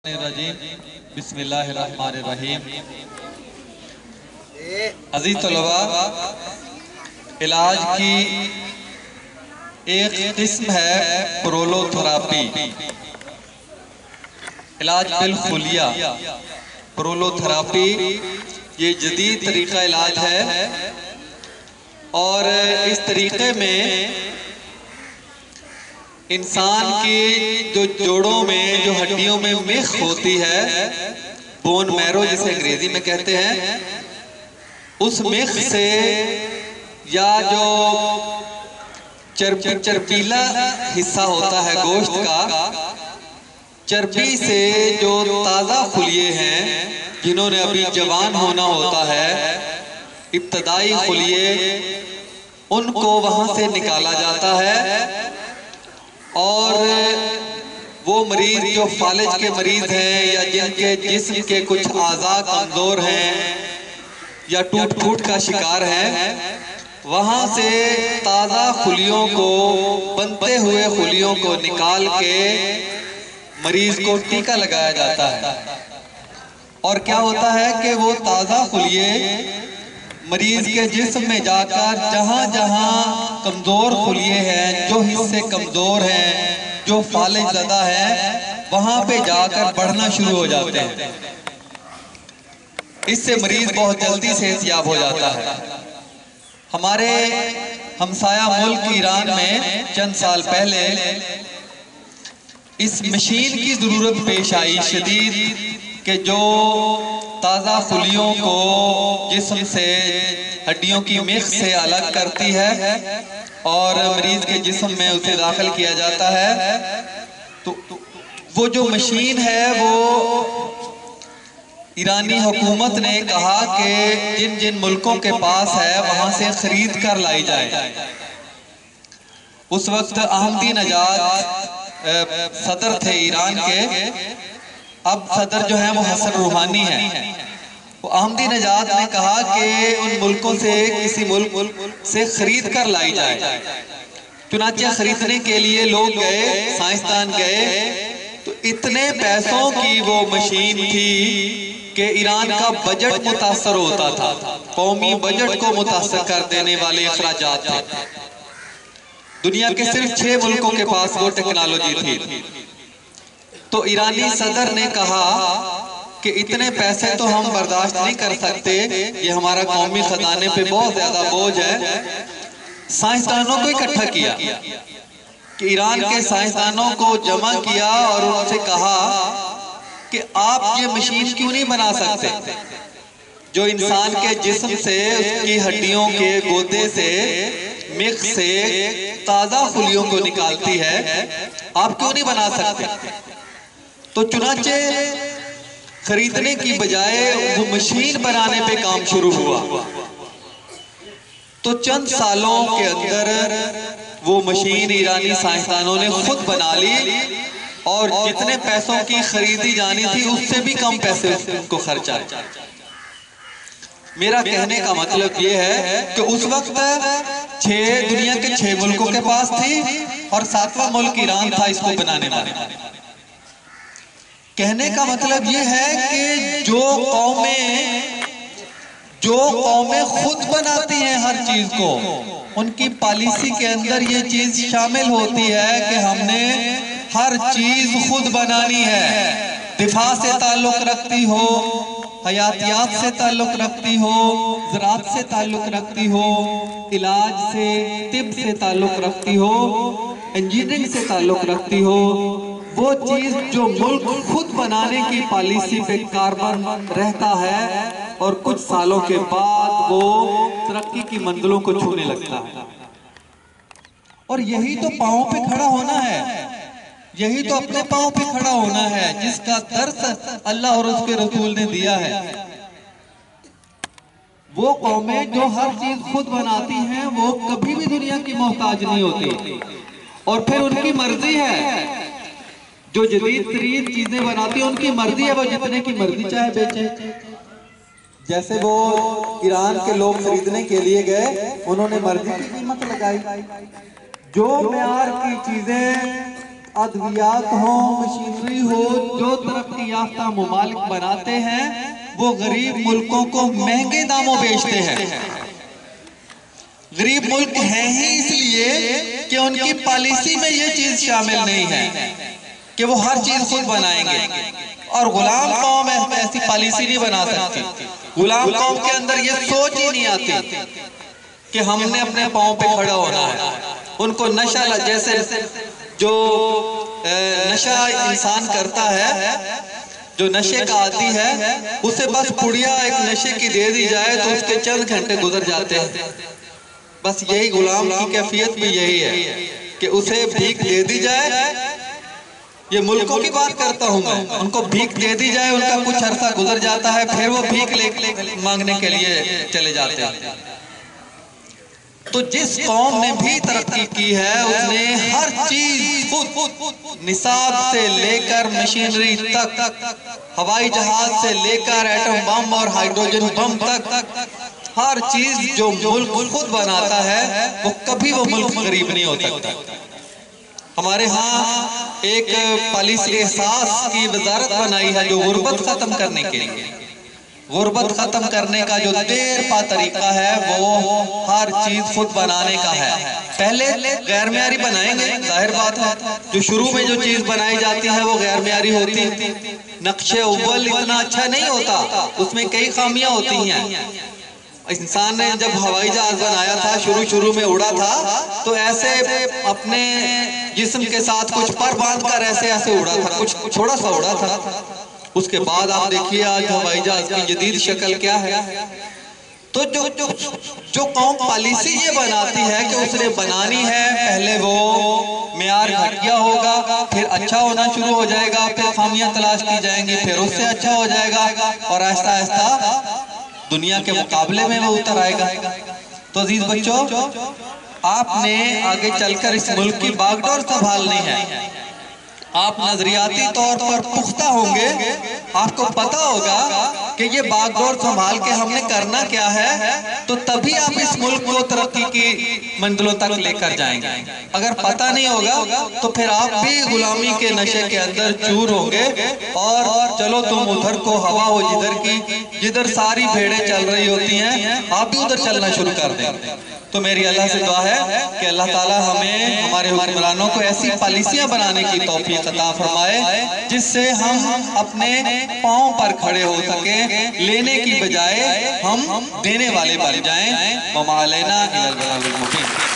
बिस्मिल्लाहिर्रहमानिर्रहीम। अजीज तलबा, इलाज की एक किस्म है प्रोलोथेरापी। इलाज बिलखुलिया प्रोलोथेरापी ये जदीद तरीका इलाज है और इस तरीके में इंसान की जो जोड़ों में जो हड्डियों में मिख होती है, बोन मैरो जिसे अंग्रेजी में कहते हैं, उस मिख से या जो चर्बीला हिस्सा होता है गोश्त का, चर्बी से जो ताज़ा खुलिये हैं जिन्होंने अभी जवान होना होता है, इब्तदाई खुलिये, उनको वहाँ से निकाला जाता है और वो मरीज जो फालिज के मरीज हैं या जिनके जिस्म के कुछ आज़ा कमज़ोर हैं या टूट फूट का शिकार हैं, वहाँ से ताज़ा खुलियों को, बनते हुए खुलियों को निकाल के मरीज को टीका लगाया जाता है। और क्या होता है कि वो ताज़ा खुलिये मरीज के जिस्म में जाकर जहाँ जहाँ कमज़ोर खुलिये हैं, जो हिस्से कमज़ोर हैं, जो फालिज ज़दा है, वहाँ पे जाकर बढ़ना शुरू हो जाते हैं। इससे मरीज बहुत जल्दी सेहतयाब हो जाता है। हमारे हमसाया मुल्क ईरान में चंद साल पहले इस मशीन की ज़रूरत पेश आई शदीद, कि जो ताज़ा खुलियों को जिस्म से, हड्डियों की मिख से अलग करती है और मरीज के जिस्म में उसे दाखिल किया जाता है। तो वो जो मशीन है वो ईरानी हुकूमत ने कहा कि जिन जिन मुल्कों के पास है वहाँ से खरीद कर लाई जाए। उस वक्त अहमदीनजाद सदर थे ईरान के, अब सदर जो है वो हसन रूहानी है। वो अहमदीनजाद ने कहा कि उन मुल्कों से किसी मुल्क से खरीद कर लाई जाए। चुनांचे खरीदने के लिए लोग गए, साइंसदान गए, तो इतने पैसों की वो मशीन थी कि ईरान का बजट मुतासर होता था। कौमी बजट को मुतासर कर देने वाले अखराजात थे। दुनिया के सिर्फ 6 मुल्कों के पास वो टेक्नोलॉजी थी। तो ईरानी सदर ने कहा कि इतने पैसे तो हम बर्दाश्त नहीं कर सकते, ये हमारा कौमी खजाने पे बहुत ज्यादा बोझ है। साइंसदानों को इकट्ठा किया कि ईरान के साइंसदानों को जमा किया और उनसे कहा कि आप ये मशीन क्यों नहीं बना सकते जो इंसान के जिस्म से, उसकी हड्डियों के गोदे से, मिख से ताज़ा खुलियों को निकालती है, आप क्यों नहीं बना सकते? तो चुनांचे खरीदने की बजाय वो मशीन बनाने पे काम शुरू हुआ। तो चंद सालों के अंदर वो मशीन ईरानी साइंसदानों ने खुद बना ली और जितने पैसों की खरीदी जानी थी उससे भी कम पैसे उनको खर्च आए। मेरा कहने का मतलब ये है कि उस वक्त दुनिया के 6 मुल्कों के पास थी और 7वां मुल्क ईरान था इसको बनाने वाला। कहने का मतलब ये है कि जो कौमें खुद बनाती हैं हर चीज को, उनकी पॉलिसी के अंदर ये चीज शामिल होती है कि हमने हर चीज खुद बनानी है। दिफा से ताल्लुक रखती हो, हयातियात से ताल्लुक रखती हो, ज़राअत से ताल्लुक रखती हो, इलाज से, तिब से ताल्लुक रखती हो, इंजीनियरिंग से ताल्लुक रखती हो, वो चीज जो मुल्क खुद बनाने की पॉलिसी पे कारबन रहता है और कुछ सालों के बाद वो तरक्की की मंजिलों को छूने लगता है। और यही तो पांव पे खड़ा होना है, यही तो अपने पांव पे खड़ा होना है जिसका दर्स अल्लाह और उसके रसूल ने दिया है। वो कौमें जो हर चीज खुद बनाती हैं वो कभी भी दुनिया की मोहताज नहीं होती। और फिर उनकी मर्जी है, जो जदीद तरीन चीजें बनाती है उनकी मर्जी है, वो जितने की मर्जी चाहे बेचे। जैसे वो ईरान के लोग खरीदने के लिए गए, उन्होंने मर्जी की कीमत लगाई। जो म्यार की चीजें अद्वियात हो, मशीनरी हो, जो तरक्की याफ्ता मुमालिक बनाते हैं वो गरीब मुल्कों को महंगे दामों बेचते हैं। गरीब मुल्क हैं ही इसलिए कि उनकी पॉलिसी में ये चीज शामिल नहीं है कि वो हर चीज खुद बनाएंगे, और गुलाम कौम ऐसी पॉलिसी नहीं बना सकती। गुलाम कौम के अंदर ये सोच ही नहीं आती कि हमने अपने पांव पे खड़ा होना है। उनको नशा, जैसे जो नशा इंसान करता है, जो नशे का आदी है, उसे बस पुड़िया एक नशे की दे दी जाए तो उसके चंद घंटे गुजर जाते हैं। बस यही गुलाम की कैफियत भी यही है कि उसे भीख दे दी जाए। ये मुल्कों की बात करता हूं मैं, उनको भीख दे दी जाए, उनका कुछ अरसा गुजर जाता है, फिर वो भीख ले मांगने के लिए चले जाते हैं। तो जिस कौम ने भी तरक्की की है उसने हर चीज खुद, निसाब से लेकर मशीनरी तक, हवाई जहाज से लेकर एटम बम और हाइड्रोजन बम तक, हर चीज जो मुल्क खुद बनाता है वो कभी वो मुल्क गरीब नहीं हो सकता। हमारे यहाँ एक पॉलिसी एहसास की वजारत बनाई है जो गुर्बत खत्म करने के लिए। गुर्बत खत्म करने का जो देर पा तरीका है वो हर चीज खुद बनाने का है। पहले गैर मेयारी बनाएंगे, जाहिर बात है, जो शुरू में जो चीज बनाई जाती है वो गैर मेयारी होती है। नक्शे अव्वल इतना अच्छा नहीं होता, उसमें कई खामियां होती हैं। इंसान ने जब हवाई जहाज बनाया था, शुरू में उड़ा था, तो ऐसे अपने जिस्म के साथ कुछ पर बांध कर ऐसे ऐसे उड़ा था, कुछ थोड़ा सा उड़ा था। उसके बाद आप देखिए आज हवाई जहाज की जदीद शक्ल क्या है। तो जो कौम पॉलिसी ये बनाती है कि उसने बनानी है, पहले वो मेयार घटिया होगा, फिर अच्छा होना शुरू हो जाएगा, फिर खामियां तलाश की जाएंगी, फिर उससे अच्छा हो जाएगा, और आहिस्ता आहिस्ता दुनिया के मुकाबले में वो उतर आएगा। तो अजीज बच्चों, आपने आगे चलकर इस मुल्क की बागडोर संभालनी है। आप नजरियाती तौर पर पुख्ता होंगे, आपको पता होगा कि ये बागडोर संभाल के हमने करना क्या है, तो तभी आप इस मुल्क को तरक्की की मंजिलों तक लेकर जाएंगे। अगर पता नहीं होगा तो फिर आप भी गुलामी के नशे के अंदर चूर होंगे, और चलो तुम उधर को हवा हो जिधर की, जिधर सारी भेड़ें चल रही होती हैं, आप भी उधर चलना शुरू कर देंगे। तो मेरी अल्लाह से दुआ है कि अल्लाह ताला हमें, हमारे हुक्मरानों को ऐसी पॉलिसियां बनाने की तौफीक अता फरमाए जिससे हम अपने पांव पर खड़े हो सके, लेने की बजाय हम देने वाले बन जाएं। वमा अलैना इल्लल बलागुल मुबीन।